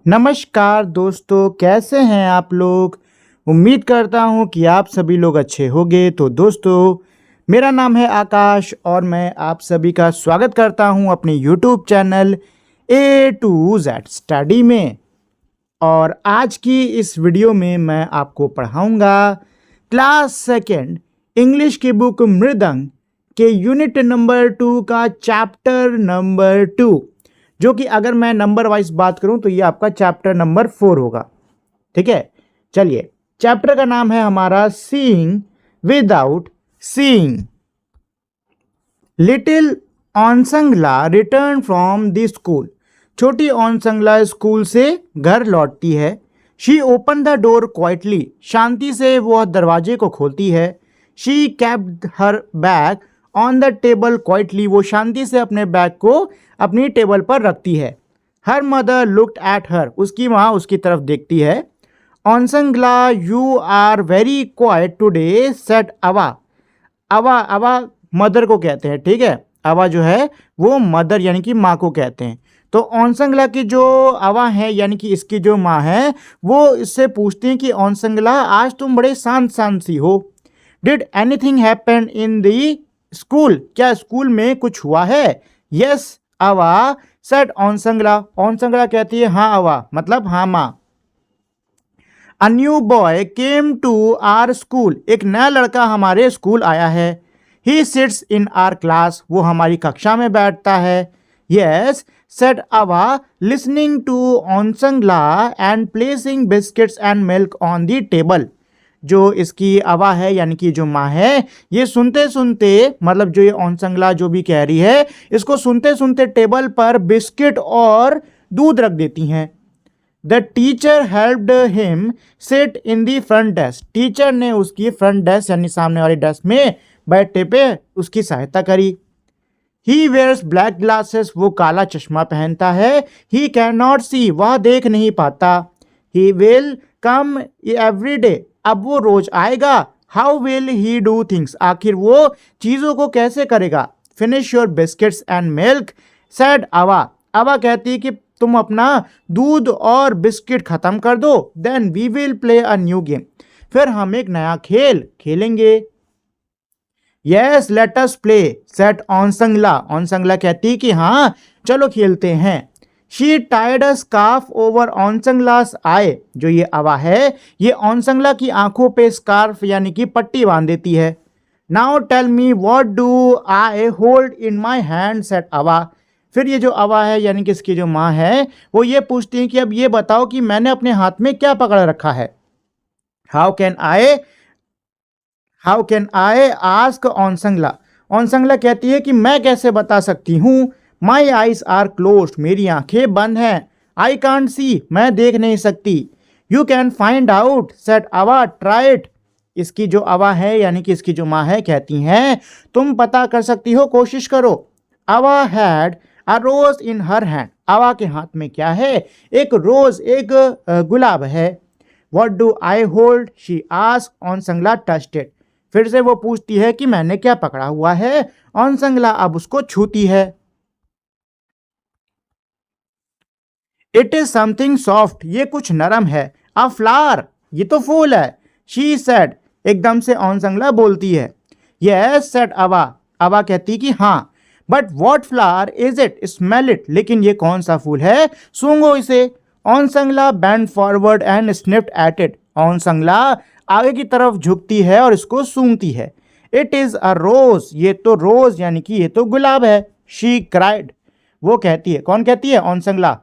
नमस्कार दोस्तों, कैसे हैं आप लोग। उम्मीद करता हूं कि आप सभी लोग अच्छे होंगे। तो दोस्तों, मेरा नाम है आकाश और मैं आप सभी का स्वागत करता हूं अपने YouTube channel A to Z study में। और आज की इस वीडियो में मैं आपको पढ़ाऊंगा क्लास सेकेंड इंग्लिश की बुक मृदंग के यूनिट नंबर 2 का चैप्टर नंबर 2, जो कि अगर मैं नंबर वाइज बात करूं तो ये आपका चैप्टर नंबर 4 होगा। ठीक है, चलिए। चैप्टर का नाम है हमारा seeing without seeing. Little Onsangla return from the school. छोटी ऑनसंगला स्कूल से घर लौटती है। She open the door quietly. शांति से वह दरवाजे को खोलती है। She kept her bag on the table quietly. वो शांति से अपने बैग को अपनी टेबल पर रखती है। Her mother looked at her. उसकी माँ उसकी तरफ देखती है। Onsangla, you are very quiet today said अवा। अवा अवा मदर को कहते हैं। ठीक है, अवा जो है वो मदर यानी कि माँ को कहते हैं। तो ऑनसंगला की जो अवा है यानी कि इसकी जो माँ है वो इससे पूछती हैं कि ऑनसंगला, आज तुम बड़े शांत शांत सी हो। Did anything happen in the school. क्या स्कूल में कुछ हुआ है। यस अवा सेड ऑनसंगला। ऑनसंगला कहती है हाँ अवा, मतलब हाँ माँ। A new boy came to our school. एक नया लड़का हमारे स्कूल आया है। He sits in our class. वो हमारी कक्षा में बैठता है। Yes said Ava listening to Onsangla and placing biscuits and milk on the table. जो इसकी अवा है यानी कि जो माँ है, ये सुनते सुनते, मतलब जो ये ऑनसंगला जो भी कह रही है, इसको सुनते सुनते टेबल पर बिस्किट और दूध रख देती हैं। The teacher helped him sit in the front desk. Teacher ने उसकी फ्रंट डेस्क यानी सामने वाली डेस्क में बैठने पे उसकी सहायता करी। He wears black glasses. वो काला चश्मा पहनता है। He can not see. वह देख नहीं पाता। He will come every day. अब वो रोज आएगा। How will he do things. आखिर वो चीज़ों को कैसे करेगा। Finish your biscuits and milk said अवा। अवा कहती है कि तुम अपना दूध और बिस्किट खत्म कर दो। Then we will play a new game. फिर हम एक नया खेल खेलेंगे। Yes let us play said Onsangla. Onsangla कहती है कि हाँ चलो खेलते हैं। She tied a scarf over Onsangla's eye. जो ये अवा है ये ऑनसंगला की आंखों पे स्कार्फ यानी कि पट्टी बांध देती है। Now tell me what do I hold in my hand said Ava. फिर ये जो अवा है यानी कि इसकी जो माँ है वो ये पूछती है कि अब ये बताओ कि मैंने अपने हाथ में क्या पकड़ रखा है। How can I ask Onsangla. Onsangla कहती है कि मैं कैसे बता सकती हूँ। My eyes are close. मेरी आंखें बंद हैं। I can't see. मैं देख नहीं सकती। You can find out said Ava try it. इसकी जो अवा है यानी कि इसकी जो माँ है कहती हैं तुम पता कर सकती हो, कोशिश करो। अवा had a rose in her hand. अवा के हाथ में क्या है, एक रोज, एक गुलाब है। What do I hold she ask Onsangla touched it. फिर से वो पूछती है कि मैंने क्या पकड़ा हुआ है। ऑनसंगला अब उसको छूती है। It is something soft. ये कुछ नरम है। अ फ्लावर। ये तो फूल है। She said. एकदम से ऑनसंगला बोलती है। यस सेड अवा। अवा कहती कि हाँ। But what flower is it, smell it. लेकिन ये कौन सा फूल है, सूंघो इसे। Onsangla bend forward and sniffed at it. Onsangla आगे की तरफ झुकती है और इसको सूंघती है। It is a rose. ये तो रोज यानी कि ये तो गुलाब है। She cried. वो कहती है, कौन कहती है, ऑनसंगला।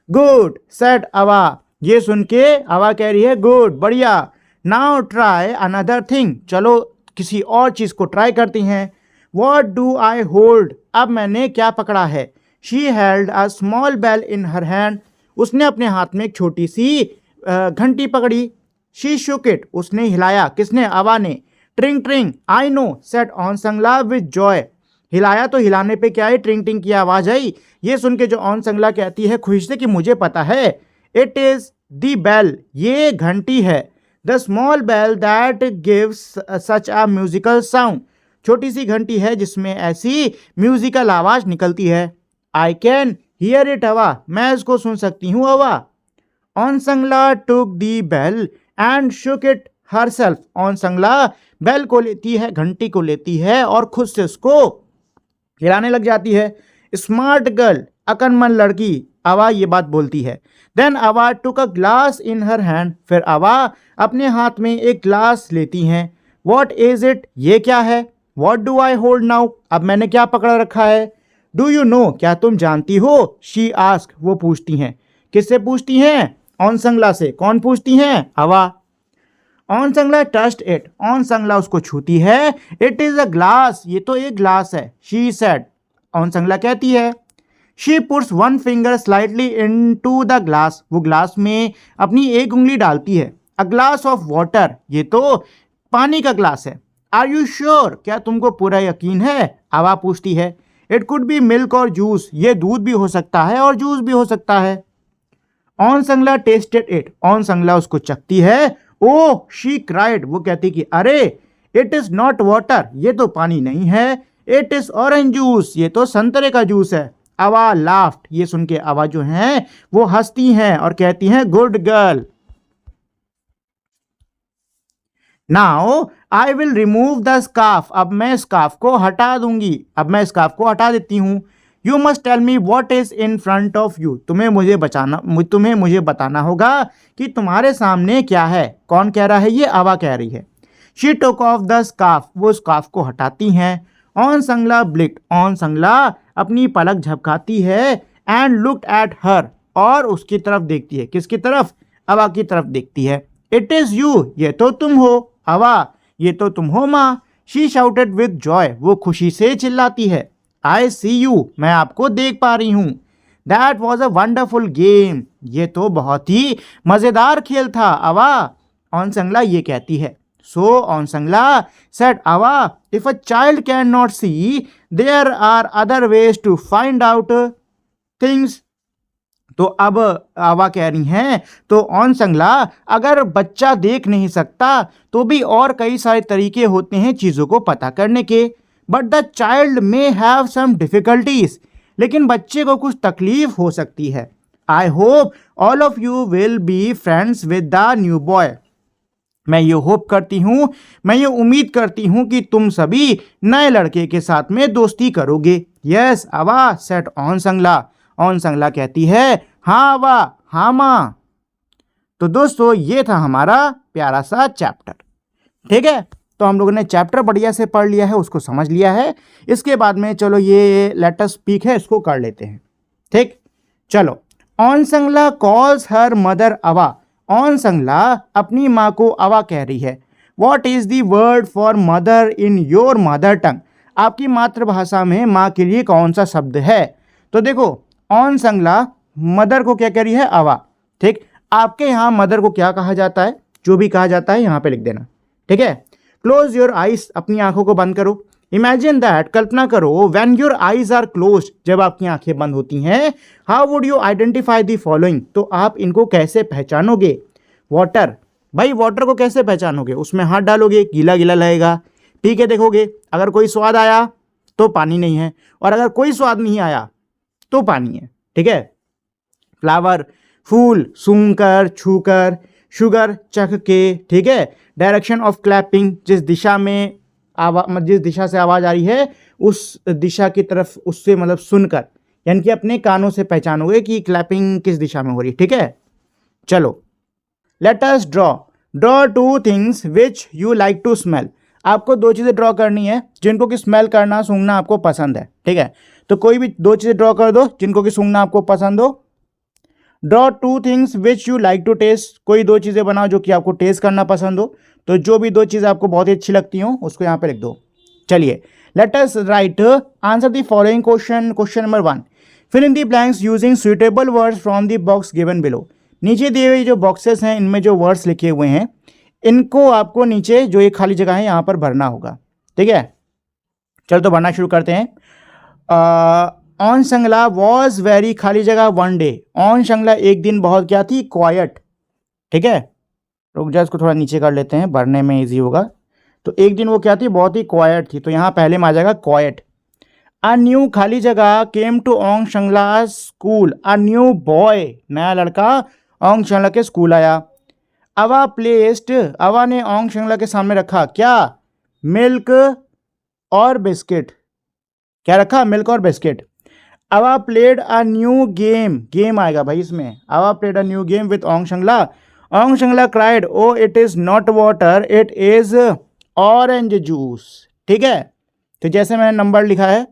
गुड सेड अवा। ये सुन के अवा कह रही है गुड, बढ़िया। Now try another thing. चलो किसी और चीज को ट्राई करती हैं। What do I hold. अब मैंने क्या पकड़ा है। She held a small bell in her hand. उसने अपने हाथ में एक छोटी सी घंटी पकड़ी। She shook it. उसने हिलाया। किसने, अवा ने। ट्रिंग ट्रिंग। I know said Onsangla with joy. हिलाया तो हिलाने पे क्या है, ट्रिंग ट्रिंग की आवाज आई। ये सुन के जो ऑनसंगला कहती है खुशी से कि मुझे पता है। It is the bell. ये घंटी है। The small bell that gives such a musical sound. छोटी सी घंटी है जिसमें ऐसी म्यूजिकल आवाज निकलती है। आई कैन हियर इट अवा, मैं इसको सुन सकती हूँ Ava. Onsangla took the bell and shook it herself. Onsangla bell को लेती है, घंटी को लेती है और खुद से उसको हिलाने लग जाती है। स्मार्ट गर्ल, अकलमंद लड़की, अवा ये बात बोलती है। देन अवा टुक a glass in her hand, फिर अवा अपने हाथ में एक ग्लास लेती हैं। वॉट इज इट, ये क्या है। What do I hold now, अब मैंने क्या पकड़ रखा है। डू यू नो, क्या तुम जानती हो। शी आस्क, वो पूछती हैं। किससे पूछती हैं, ऑन संगला से। कौन पूछती हैं, अवा। ऑन संगला टस्ट इट, ऑन संगला उसको छूती है। इट इज अ ग्लास, ये तो एक ग्लास है। शी सेड, ऑन संगला कहती है। She puts one finger slightly into the glass, वो ग्लास में अपनी एक उंगली डालती है। अ ग्लास ऑफ वाटर, ये तो पानी का ग्लास है। आर यू श्योर, क्या तुमको पूरा यकीन है, आवा पूछती है। इट कुड बी मिल्क और जूस, ये दूध भी हो सकता है और जूस भी हो सकता है। ऑन संगला टेस्टेड इट, ऑन संगला उसको चखती है। ओह, शी क्राइड, वो कहती कि अरे, इट इज नॉट वाटर, ये तो पानी नहीं है। इट इज ऑरेंज जूस, ये तो संतरे का जूस है। अवा लाफ्ट, ये सुन के अवा जो हैं वो हंसती हैं और कहती हैं good girl. Now I will remove the scarf, अब मैं स्कार्फ को हटा दूंगी, अब मैं स्कार्फ को हटा देती हूँ। You must tell me what is in front of you, तुम्हें मुझे बताना होगा कि तुम्हारे सामने क्या है। कौन कह रहा है, ये अवा कह रही है। She took off the scarf, वो स्कार्फ को हटाती हैं। ऑन संगला ब्लिक्ड, ऑन संगला अपनी पलक झपकाती है। एंड लुक्ड एट हर, और उसकी तरफ देखती है। किसकी तरफ, अवा की तरफ देखती है। इट इज यू, ये तो तुम हो। अवा, ये तो तुम हो माँ। शी शाउटेड विद जॉय, वो खुशी से चिल्लाती है। आई सी यू, मैं आपको देख पा रही हूँ। That was a wonderful game, ये तो बहुत ही मजेदार खेल था अवा। ऑन संगला ये कहती है। So on Sangla said Ava, if a child can not see, there are other ways to find out things. तो अब अवा कह रही हैं, तो ऑन संगला, अगर बच्चा देख नहीं सकता तो भी और कई सारे तरीके होते हैं चीज़ों को पता करने के। But the child may have some difficulties, लेकिन बच्चे को कुछ तकलीफ हो सकती है। I hope all of you will be friends with the new boy, मैं ये होप करती हूँ, मैं ये उम्मीद करती हूँ कि तुम सभी नए लड़के के साथ में दोस्ती करोगे। यस अवा सेट ऑन संगला, ऑन संगला कहती है हाँ अवा, हाँ माँ। तो दोस्तों ये था हमारा प्यारा सा चैप्टर। ठीक है, तो हम लोगों ने चैप्टर बढ़िया से पढ़ लिया है, उसको समझ लिया है। इसके बाद में चलो ये लेट अस स्पीक है, इसको कर लेते हैं। ठीक, चलो। ऑन संगला कॉल्स हर मदर अवा, ऑन संगला अपनी माँ को अवा कह रही है। What is the word for mother in your mother tongue, आपकी मातृभाषा में माँ के लिए कौन सा शब्द है। तो देखो ऑन संगला मदर को क्या कह रही है, अवा। ठीक, आपके यहाँ मदर को क्या कहा जाता है, जो भी कहा जाता है यहाँ पे लिख देना। ठीक है, क्लोज योर आइज, अपनी आंखों को बंद करो। इमेजिन दैट, कल्पना करो, when your eyes are close, जब आपकी आंखें बंद होती हैं। How would you identify the following, तो आप इनको कैसे पहचानोगे। वाटर, भाई वाटर को कैसे पहचानोगे, उसमें हाथ डालोगे, गीला गीला लगेगा। पी के देखोगे, अगर कोई स्वाद आया तो पानी नहीं है, और अगर कोई स्वाद नहीं आया तो पानी है। ठीक है, फ्लावर, फूल, सूंघकर, छूकर, शुगर, चख के। ठीक है, डायरेक्शन ऑफ क्लैपिंग, जिस दिशा से आवाज़ आ रही है उस दिशा की तरफ, उससे मतलब सुनकर, यानी कि अपने कानों से पहचानोगे कि क्लैपिंग किस दिशा में हो रही है। ठीक है, चलो let us draw two things which you like to smell, आपको दो चीज़ें ड्रॉ करनी है जिनको कि स्मेल करना, सूंघना आपको पसंद है। ठीक है, तो कोई भी दो चीज़ें ड्रॉ कर दो जिनको कि सूंघना आपको पसंद हो। Draw two things which you like to taste, कोई दो चीज़ें बनाओ जो कि आपको टेस्ट करना पसंद हो। तो जो भी दो चीज़ें आपको बहुत ही अच्छी लगती हो उसको यहाँ पे लिख दो। चलिए let us write answer the following question. Question number 1, fill in the blanks using suitable words from the box given below. नीचे दिए हुए जो बॉक्सेस हैं इनमें जो वर्ड्स लिखे हुए हैं इनको आपको नीचे जो ये खाली जगह है यहाँ पर भरना होगा। ठीक है, चलो तो भरना शुरू करते हैं। ऑन संगला वॉज वेरी, खाली जगह, वन डे। ऑन संगला एक दिन बहुत क्या थी, क्वाइट। ठीक है, रुक जा, इसको थोड़ा नीचे कर लेते हैं, भरने में इजी होगा। तो एक दिन वो क्या थी, बहुत ही क्वाइट थी, तो यहाँ पहले में आ जाएगा क्वाइट। अ न्यू खाली जगह came to Onsangla school. A new boy नया लड़का ओंग शंगला के स्कूल आया। अवा प्लेस्ड अवा ने ओंग शंगला के सामने रखा क्या? मिल्क और बिस्किट। क्या रखा? मिल्क और biscuit. Ava played a new game, game आएगा भाई इसमें। Ava played a new game with Onsangla. Onsangla cried oh it is not water it is orange juice. ठीक है, तो जैसे मैंने नंबर लिखा है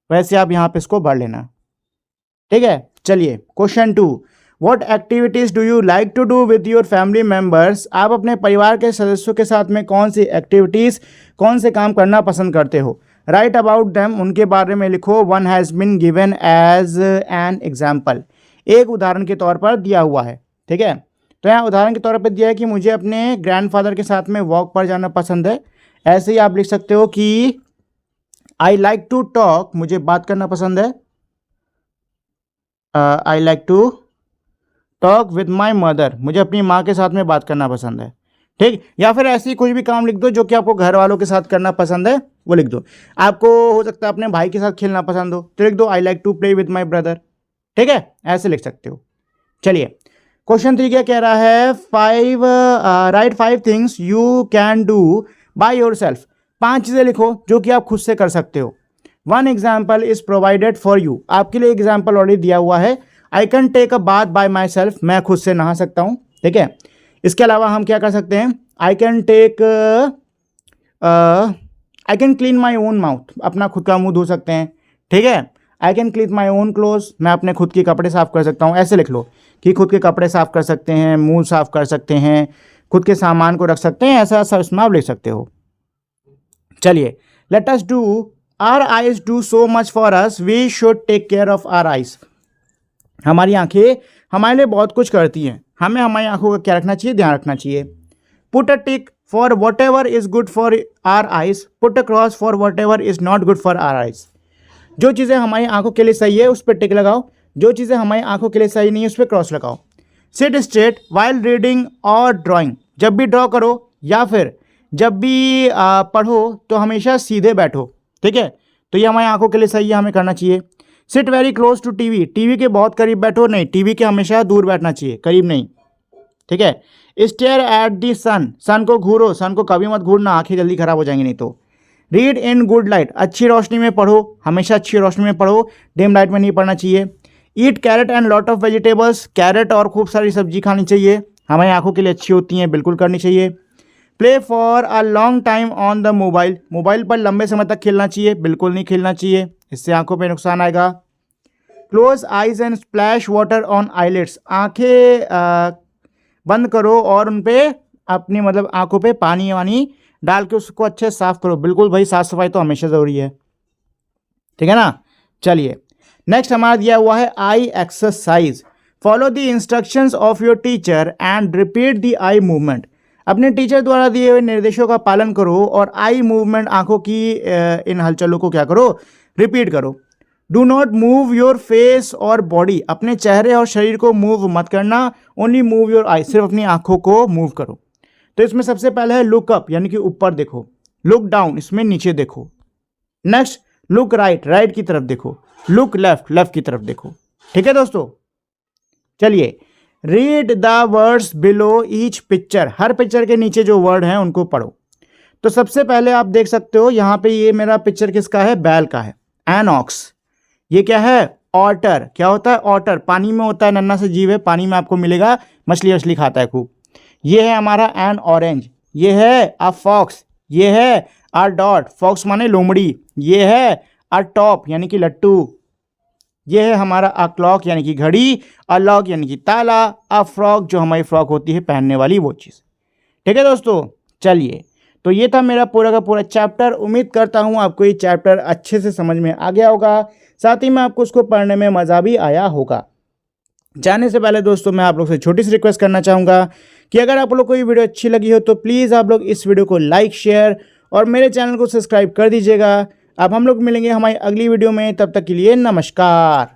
वैसे आप यहाँ पे इसको भर लेना। ठीक है, चलिए question 2, what activities do you like to do with your family members. आप अपने परिवार के सदस्यों के साथ में कौन सी एक्टिविटीज, कौन से काम करना पसंद करते हो? राइट अबाउट देम, उनके बारे में लिखो। One has been given as an example, एक उदाहरण के तौर पर दिया हुआ है। ठीक है, तो यहाँ उदाहरण के तौर पर दिया है कि मुझे अपने ग्रैंडफादर के साथ में वॉक पर जाना पसंद है। ऐसे ही आप लिख सकते हो कि आई लाइक टू टॉक, मुझे बात करना पसंद है। I like to talk with my mother, मुझे अपनी माँ के साथ में बात करना पसंद है। ठीक, या फिर ऐसी कुछ भी काम लिख दो जो कि आपको घर वालों के साथ करना पसंद है वो लिख दो। आपको हो सकता है अपने भाई के साथ खेलना पसंद हो तो लिख दो I like to play with my brother. ठीक है, ऐसे लिख सकते हो। चलिए क्वेश्चन 3 क्या कह रहा है? Right 5 things you can do by your self. 5 चीज़ें लिखो जो कि आप खुद से कर सकते हो। One example is provided for you, आपके लिए एग्जाम्पल ऑलरेडी दिया हुआ है। I can take a bath by myself, मैं खुद से नहा सकता हूँ। ठीक है, इसके अलावा हम क्या कर सकते हैं? I can clean my own mouth, अपना खुद का मुंह धो सकते हैं। ठीक है, I can clean my own close, मैं अपने खुद के कपड़े साफ कर सकता हूँ। ऐसे लिख लो कि खुद के कपड़े साफ कर सकते हैं, मुंह साफ कर सकते हैं, खुद के सामान को रख सकते हैं, ऐसा सब इसमें आप लिख सकते हो। चलिए let us do, our eyes do so much for us, we should take care of our eyes. हमारी आंखें हमारे लिए बहुत कुछ करती हैं, हमें हमारी आंखों का क्या रखना चाहिए? ध्यान रखना चाहिए। Put a tick for whatever is good for our eyes, put a cross for whatever is not good for our eyes. जो चीज़ें हमारी आंखों के लिए सही है उस पर टिक लगाओ, जो चीज़ें हमारी आंखों के लिए सही नहीं है उस पर क्रॉस लगाओ। सिट स्ट्रेट वाइल रीडिंग और ड्राइंग, जब भी ड्रॉ करो या फिर जब भी पढ़ो तो हमेशा सीधे बैठो। ठीक है, तो ये हमारी आंखों के लिए सही है, हमें करना चाहिए। Sit very close to TV, TV के बहुत करीब बैठो नहीं, टीवी के हमेशा दूर बैठना चाहिए, करीब नहीं। ठीक है, स्टेयर एट दी सन, सन को घूरो, सन को कभी मत घूरना, आंखें जल्दी खराब हो जाएंगी नहीं तो। रीड इन गुड लाइट, अच्छी रोशनी में पढ़ो, हमेशा अच्छी रोशनी में पढ़ो, डिम लाइट में नहीं पढ़ना चाहिए। Eat carrot and lot of vegetables, carrot और खूब सारी सब्जी खानी चाहिए, हमारी आंखों के लिए अच्छी होती हैं, बिल्कुल करनी चाहिए। Play for a long time on the mobile, mobile पर लंबे समय तक खेलना चाहिए, बिल्कुल नहीं खेलना चाहिए, इससे आंखों पे नुकसान आएगा। Close eyes and splash water on eyelids, आंखें बंद करो और उन पे अपनी मतलब आंखों पे पानी वानी डाल के उसको अच्छे से साफ करो, बिल्कुल भाई, साफ सफाई तो हमेशा ज़रूरी है। ठीक है ना। चलिए नेक्स्ट हमारा दिया हुआ है eye exercise. Follow the instructions of your teacher and repeat the eye movement, अपने टीचर द्वारा दिए हुए निर्देशों का पालन करो और आई मूवमेंट, आंखों की इन हलचलों को क्या करो? रिपीट करो। Do not move your face और बॉडी, अपने चेहरे और शरीर को मूव मत करना, ओनली मूव योर आई, सिर्फ अपनी आंखों को मूव करो। तो इसमें सबसे पहले है लुक अप, यानी कि ऊपर देखो। लुक डाउन, इसमें नीचे देखो। नेक्स्ट लुक राइट, राइट की तरफ देखो। लुक लेफ्ट, लेफ्ट की तरफ देखो। ठीक है दोस्तों, चलिए read the words below each picture, her picture के नीचे जो वर्ड हैं उनको पढ़ो। तो सबसे पहले आप देख सकते हो यहाँ पे ये मेरा पिक्चर किसका है? बैल का है। एन ऑक्स, ये क्या है? ऑटर। क्या होता है? ऑटर पानी में होता है, नन्ना से जीव है, पानी में आपको मिलेगा, मछली वछली खाता है खूब। ये है हमारा एन ऑरेंज, ये है अ फॉक्स, ये है अ डॉट, फॉक्स माने लोमड़ी, ये है अ टॉप यानी कि लट्टू, ये है हमारा अ क्लॉक यानी कि घड़ी, अ लॉक यानी कि ताला, अ फ्रॉक जो हमारी फ्रॉक होती है पहनने वाली वो चीज़। ठीक है दोस्तों, चलिए तो ये था मेरा पूरा का पूरा चैप्टर। उम्मीद करता हूँ आपको ये चैप्टर अच्छे से समझ में आ गया होगा, साथ ही में आपको उसको पढ़ने में मज़ा भी आया होगा। जाने से पहले दोस्तों मैं आप लोग से छोटी सी रिक्वेस्ट करना चाहूँगा कि अगर आप लोग को ये वीडियो अच्छी लगी हो तो प्लीज़ आप लोग इस वीडियो को लाइक, शेयर और मेरे चैनल को सब्सक्राइब कर दीजिएगा। अब हम लोग मिलेंगे हमारी अगली वीडियो में, तब तक के लिए नमस्कार।